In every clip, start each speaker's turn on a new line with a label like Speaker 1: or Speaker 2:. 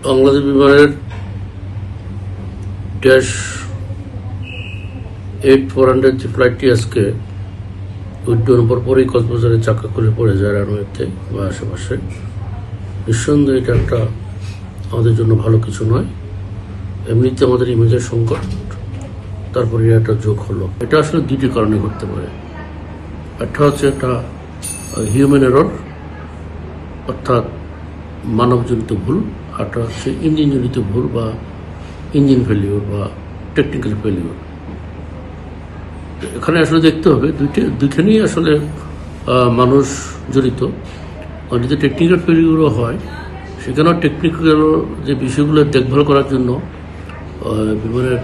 Speaker 1: বাংলাদেশ বিমানের ড্যাশ 8400 যে ফ্লাইটটি আজকে উড্ডয়নের পরপরই কক্সবাজারে চাকা খুলে পড়ে যায় রানওয়েতে বা আশেপাশে, নিঃসন্দেহে এটা একটা আমাদের জন্য ভালো কিছু নয়। এমনিতে আমাদের ইমেজের সংকট, তারপরে একটা যোগ হলো। এটা আসলে দুটি কারণে ঘটতে পারে। একটা হচ্ছে একটা হিউম্যান এরর, অর্থাৎ মানবজনিত ভুল। আরটা হচ্ছে ইঞ্জিনজনিত ভুল বা ইঞ্জিন ফেলিওর বা টেকনিক্যাল ফেলিওর। এখানে আসলে দেখতে হবে দুইখানেই আসলে মানুষ জড়িত। আর যদি টেকনিক্যাল ফেলিওরও হয়, সেখানেও টেকনিক্যাল যে বিষয়গুলো দেখভাল করার জন্য বিমানের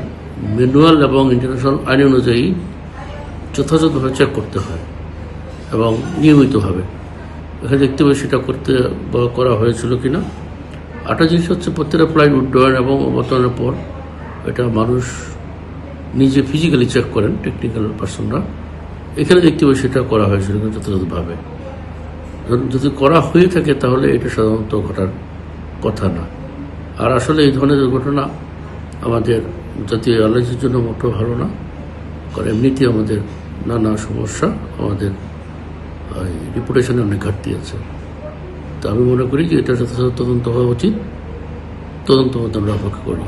Speaker 1: ম্যানুয়াল এবং ইন্টারন্যাশনাল আইন অনুযায়ী যথাযথভাবে চেক করতে হয় এবং নিয়মিতভাবে। এখানে দেখতে হবে সেটা করতে বা করা হয়েছিল কিনা। আরেকটা জিনিস হচ্ছে, প্রত্যেকটা ফ্লাইট উড্ডয়ন এবং অবতরণের পর এটা মানুষ নিজে ফিজিক্যালি চেক করেন, টেকনিক্যাল পার্সনরা। এখানে দেখতে হবে সেটা করা হয়েছিল যথাযথভাবে। যদি করা হয়ে থাকে তাহলে এটা সাধারণত ঘটার কথা না। আর আসলে এই ধরনের দুর্ঘটনা আমাদের জাতীয় এয়ারলাইন্সের জন্য মোটেও ভালো না, কারণ এমনিতেই আমাদের নানা সমস্যা, আমাদের রিপুটেশনে অনেক ঘাটতি আছে। তো আমি মনে করি যে এটা যথাযথ তদন্ত হওয়া উচিত। তদন্ত মতো আমরা অপেক্ষা করি।